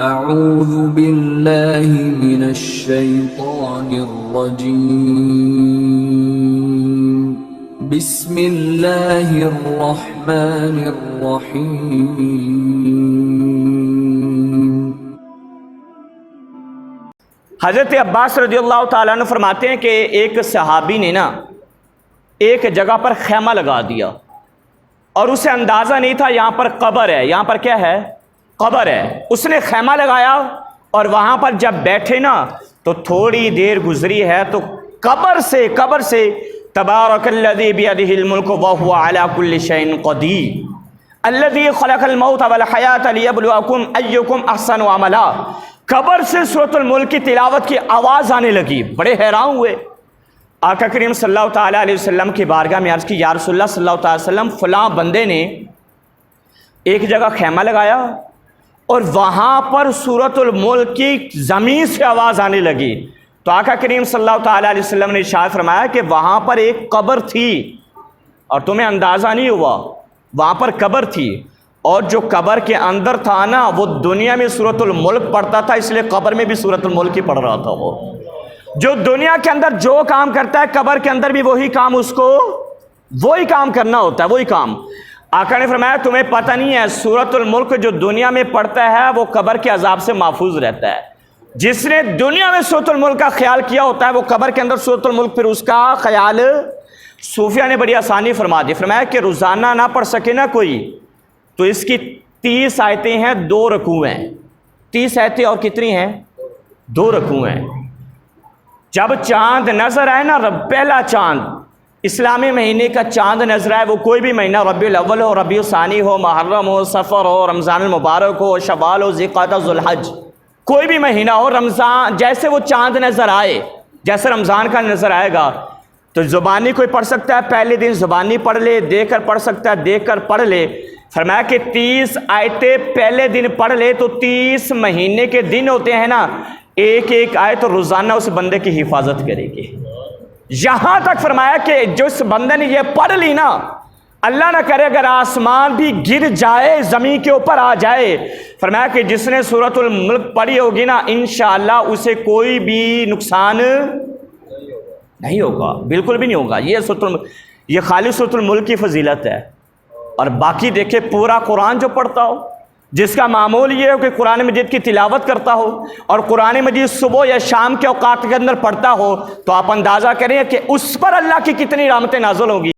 اعوذ باللہ من الشیطان الرجیم بسم اللہ الرحمن الرحیم۔ حضرت عباس رضی اللہ تعالیٰ عنہ فرماتے ہیں کہ ایک صحابی نے ایک جگہ پر خیمہ لگا دیا اور اسے اندازہ نہیں تھا یہاں پر قبر ہے، یہاں پر کیا ہے؟ قبر ہے۔ اس نے خیمہ لگایا اور وہاں پر جب بیٹھے تو تھوڑی دیر گزری ہے تو قبر سے تبارک الذی بیدہ الملک وہو علی کل شیء قدیر الذی خلق الموت والحیاۃ لیبلوکم ایکم احسن عملا، قبر سے سورۃ الملک کی تلاوت کی آواز آنے لگی۔ بڑے حیران ہوئے، آقا کریم صلی اللہ تعالیٰ علیہ وسلم کی بارگاہ میں عرض کی، یا رسول اللہ صلی اللہ تعالیٰ علیہ وسلم، فلاں بندے نے ایک جگہ خیمہ لگایا اور وہاں پر سورۃ الملک کی زمین سے آواز آنے لگی۔ تو آقا کریم صلی اللہ تعالیٰ علیہ وسلم نے ارشاد فرمایا کہ وہاں پر ایک قبر تھی اور تمہیں اندازہ نہیں ہوا، وہاں پر قبر تھی، اور جو قبر کے اندر تھا وہ دنیا میں سورۃ الملک پڑھتا تھا، اس لیے قبر میں بھی سورۃ الملک ہی پڑھ رہا تھا۔ وہ جو دنیا کے اندر جو کام کرتا ہے قبر کے اندر بھی وہی کام، اس کو وہی کام کرنا ہوتا ہے، وہی کام۔ آقا نے فرمایا تمہیں پتہ نہیں ہے، سورۃ الملک جو دنیا میں پڑھتا ہے وہ قبر کے عذاب سے محفوظ رہتا ہے۔ جس نے دنیا میں سورۃ الملک کا خیال کیا ہوتا ہے وہ قبر کے اندر سورۃ الملک پھر اس کا خیال، صوفیہ نے بڑی آسانی فرما دی، فرمایا کہ روزانہ نہ پڑھ سکے نا کوئی تو اس کی 30 آیتیں ہیں، 2 رکوع ہیں، 30 آیتیں اور کتنی ہیں؟ 2 رکوع ہیں۔ جب چاند نظر آئے پہلا چاند، اسلامی مہینے کا چاند نظر آئے، وہ کوئی بھی مہینہ، ربیع الاول ہو، ربیع الثانی ہو، محرم ہو، سفر ہو، رمضان المبارک ہو، شوال ہو، ذوالقعدہ، ذوالحج، کوئی بھی مہینہ ہو، رمضان جیسے وہ چاند نظر آئے، جیسے رمضان کا نظر آئے گا تو زبانی کوئی پڑھ سکتا ہے، پہلے دن زبانی پڑھ لے، دیکھ کر پڑھ سکتا ہے، دیکھ کر پڑھ لے۔ فرمایا کہ 30 آیتیں پہلے دن پڑھ لے تو 30 مہینے کے دن ہوتے ہیں ایک ایک آیت روزانہ اس بندے کی حفاظت کرے گی۔ یہاں تک فرمایا کہ جو اس بندے نے یہ پڑھ لی اللہ نہ کرے اگر آسمان بھی گر جائے، زمین کے اوپر آ جائے، فرمایا کہ جس نے سورۃ الملک پڑھی ہوگی انشاءاللہ اسے کوئی بھی نقصان نہیں ہوگا، بالکل بھی نہیں ہوگا۔ یہ خالی سورۃ الملک کی فضیلت ہے۔ اور باقی دیکھیں پورا قرآن جو پڑھتا ہو، جس کا معمول یہ ہو کہ قرآن مجید کی تلاوت کرتا ہو اور قرآن مجید صبح یا شام کے اوقات کے اندر پڑھتا ہو، تو آپ اندازہ کریں کہ اس پر اللہ کی کتنی رحمتیں نازل ہوں گی۔